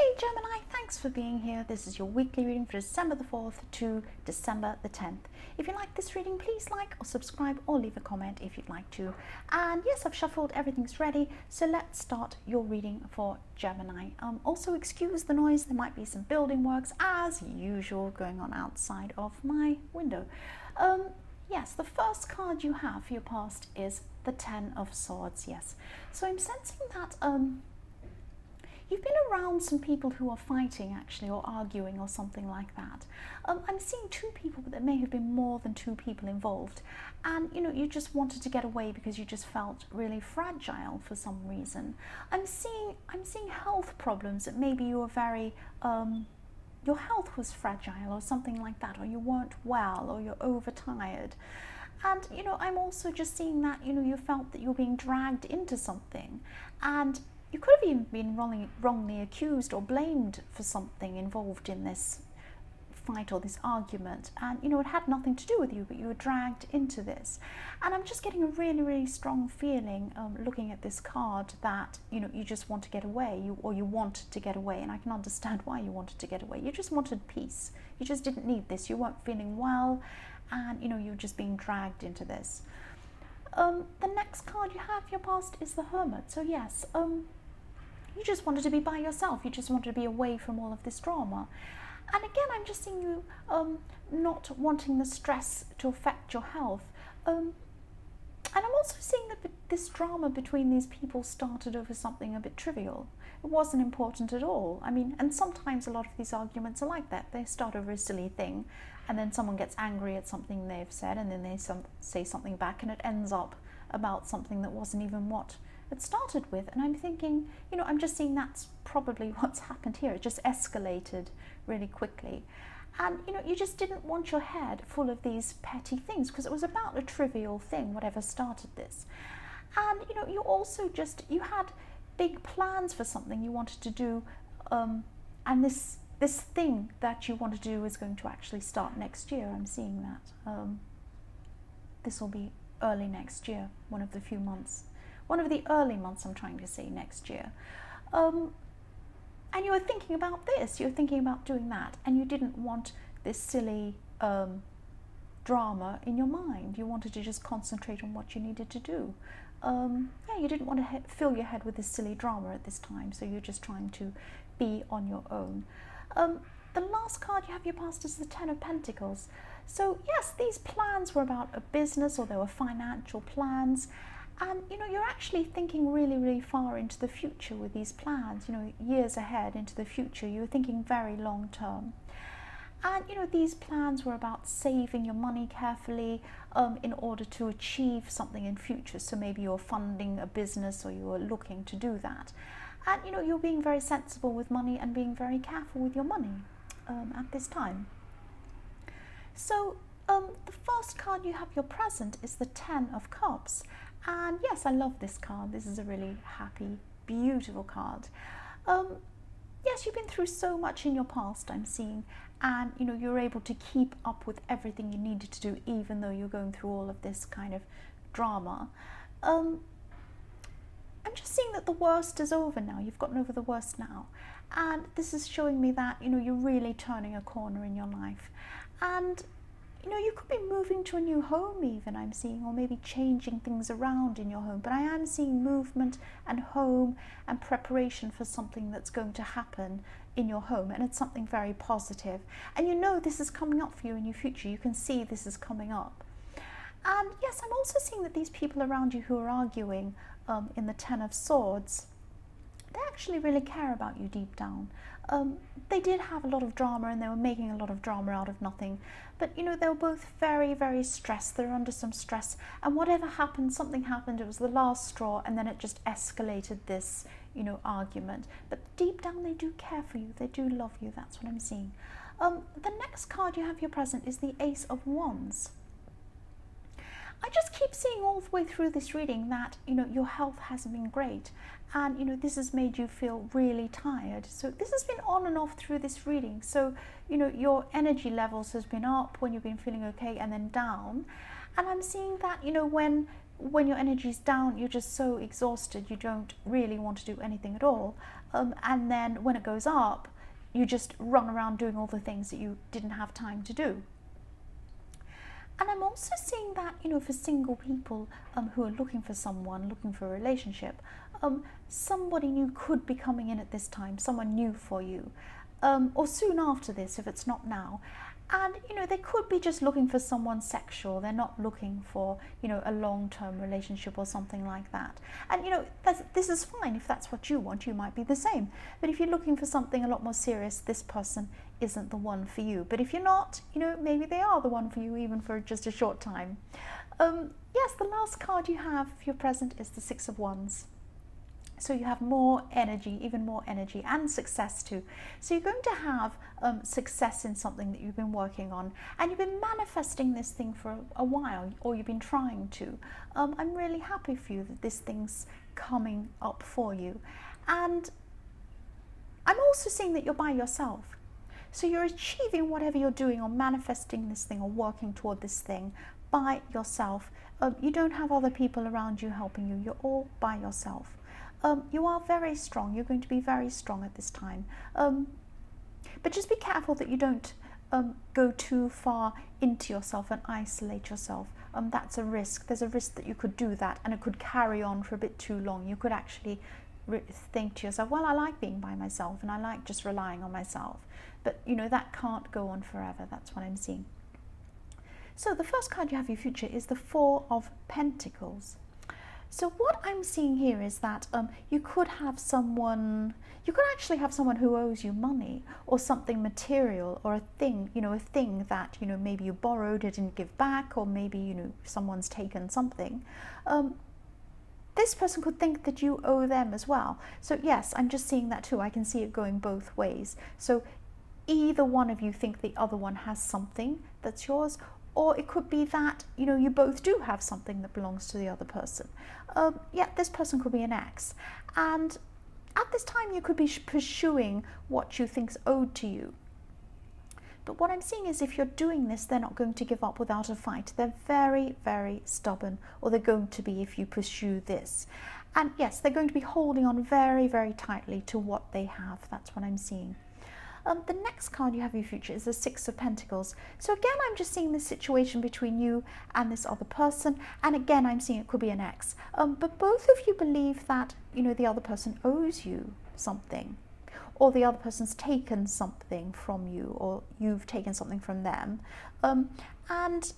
Hey Gemini, thanks for being here. This is your weekly reading for December the 4th to December the 10th. If you like this reading, please like or subscribe or leave a comment if you'd like to. And yes, I've shuffled, everything's ready. So let's start your reading for Gemini. Also excuse the noise, there might be some building works as usual going on outside of my window. Yes, the first card you have for your past is the Ten of Swords, yes. So I'm sensing that you've been around some people who are fighting actually, or arguing or something like that. I'm seeing two people, but there may have been more than two people involved. And you just wanted to get away because you just felt really fragile for some reason. I'm seeing health problems that maybe you were very, your health was fragile or something like that, or you weren't well, or you're overtired. And I'm also just seeing that you felt that you were being dragged into something, and you could have even been wrongly accused or blamed for something involved in this fight or this argument, and it had nothing to do with you, but you were dragged into this. And I'm just getting a really, really strong feeling looking at this card that you just want to get away, you wanted to get away, and I can understand why you wanted to get away. You just wanted peace. You just didn't need this. You weren't feeling well, and you were just being dragged into this. The next card you have for your past is the Hermit. So yes, you just wanted to be by yourself. You just wanted to be away from all of this drama. And again, I'm just seeing you not wanting the stress to affect your health. And I'm also seeing that this drama between these people started over something a bit trivial. It wasn't important at all. I mean, and sometimes a lot of these arguments are like that. They start over a silly thing, and then someone gets angry at something they've said, and then they say something back, and it ends up about something that wasn't even what it started with. And I'm thinking, I'm just seeing that's probably what's happened here. It just escalated really quickly. And you just didn't want your head full of these petty things, because it was about a trivial thing, whatever started this. And you also you had big plans for something you wanted to do, and this thing that you want to do is going to actually start next year. I'm seeing that. This will be early next year, one of the early months, I'm trying to say, next year. And you were thinking about this, you were thinking about doing that, and you didn't want this silly drama in your mind. You wanted to just concentrate on what you needed to do. Yeah, you didn't want to fill your head with this silly drama at this time, so you're just trying to be on your own. The last card you have your past is the Ten of Pentacles. So yes, these plans were about a business, or they were financial plans. And you're actually thinking really, really far into the future with these plans, years ahead into the future. You were thinking very long term. And these plans were about saving your money carefully in order to achieve something in future. So maybe you're funding a business, or you're looking to do that. And you're being very sensible with money and being very careful with your money at this time. So the first card you have your present is the Ten of Cups. And yes, I love this card. This is a really happy, beautiful card. Yes, you've been through so much in your past, I'm seeing, and you're able to keep up with everything you needed to do, even though you're going through all of this kind of drama. I'm just seeing that the worst is over now. You've gotten over the worst now, and this is showing me that you're really turning a corner in your life. And you could be moving to a new home even, I'm seeing, or maybe changing things around in your home. But I am seeing movement and home and preparation for something that's going to happen in your home. And it's something very positive. And this is coming up for you in your future. You can see this is coming up. And yes, I'm also seeing that these people around you who are arguing in the Ten of Swords, they actually really care about you deep down. They did have a lot of drama, and they were making a lot of drama out of nothing. But they were both very, very stressed. They were under some stress, and whatever happened, something happened. It was the last straw, and then it just escalated this, argument. But deep down, they do care for you. They do love you. That's what I'm seeing. The next card you have your present is the Ace of Wands. I just keep seeing all the way through this reading that your health hasn't been great, and this has made you feel really tired. So this has been on and off through this reading. So your energy levels has been up when you've been feeling okay, and then down. And I'm seeing that when your energy's down, you're just so exhausted, you don't really want to do anything at all. and then when it goes up, you just run around doing all the things that you didn't have time to do. And I'm also seeing that, for single people who are looking for someone, looking for a relationship, somebody new could be coming in at this time, someone new for you, or soon after this if it's not now. And, they could be just looking for someone sexual. They're not looking for, a long-term relationship or something like that. And, this is fine. If that's what you want, you might be the same. But if you're looking for something a lot more serious, this person isn't the one for you. But if you're not, maybe they are the one for you, even for just a short time. Yes, the last card you have, if you're present, is the Six of Wands. So you have more energy, even more energy, and success too. So you're going to have success in something that you've been working on, and you've been manifesting this thing for a while, or you've been trying to. I'm really happy for you that this thing's coming up for you. And I'm also seeing that you're by yourself. So you're achieving whatever you're doing, or manifesting this thing, or working toward this thing by yourself. You don't have other people around you helping you. You're all by yourself. You are very strong. You're going to be very strong at this time. But just be careful that you don't go too far into yourself and isolate yourself. That's a risk. There's a risk that you could do that, and it could carry on for a bit too long. You could actually think to yourself, well, I like being by myself and I like just relying on myself. But, that can't go on forever. That's what I'm seeing. So the first card you have for your future is the Four of Pentacles. So what I'm seeing here is that you could have someone, you could actually have someone who owes you money, or something material, or a thing, a thing that, maybe you borrowed, it didn't give back, or maybe, someone's taken something. This person could think that you owe them as well. So yes, I'm just seeing that too. I can see it going both ways. So either one of you think the other one has something that's yours, or it could be that, you both do have something that belongs to the other person. Yeah, this person could be an ex. And at this time, you could be pursuing what you think's owed to you. But what I'm seeing is if you're doing this, they're not going to give up without a fight. They're very, very stubborn, or they're going to be if you pursue this. And yes, they're going to be holding on very, very tightly to what they have. That's what I'm seeing. The next card you have in your future is the Six of Pentacles. So again, I'm just seeing this situation between you and this other person. And again, I'm seeing it could be an ex. But both of you believe that, the other person owes you something, or the other person's taken something from you, or you've taken something from them. And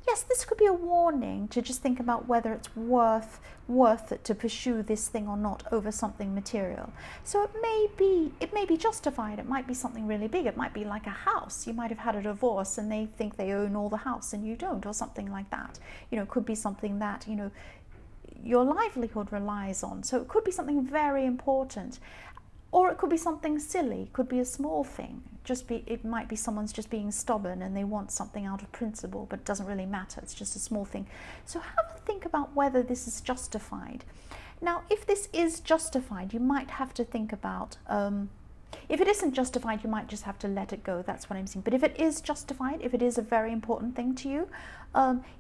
yes, this could be a warning to just think about whether it's worth it to pursue this thing or not over something material. So it may be justified. It might be something really big. It might be like a house. You might have had a divorce and they think they own all the house and you don't, or something like that. It could be something that, your livelihood relies on. So it could be something very important. Or it could be something silly. It could be a small thing. It might be someone's just being stubborn and they want something out of principle, but it doesn't really matter. It's just a small thing. So have a think about whether this is justified. Now, if this is justified, you might have to think about, if it isn't justified, you might just have to let it go. That's what I'm saying. But if it is justified, if it is a very important thing to you,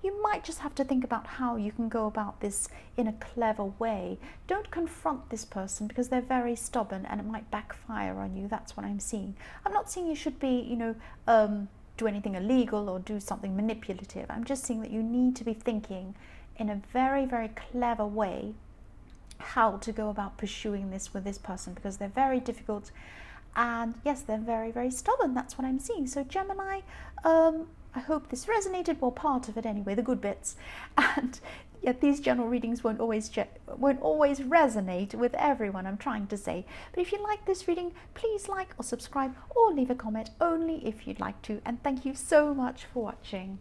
you might just have to think about how you can go about this in a clever way. Don't confront this person because they're very stubborn and it might backfire on you. That's what I'm seeing. I'm not saying you should be, do anything illegal or do something manipulative. I'm just seeing that you need to be thinking in a very, very clever way how to go about pursuing this with this person, because they're very difficult and yes, they're very, very stubborn. That's what I'm seeing. So Gemini, I hope this resonated, well, part of it anyway, the good bits. And yet these general readings won't always resonate with everyone, I'm trying to say. But if you like this reading, please like or subscribe or leave a comment only if you'd like to. And thank you so much for watching.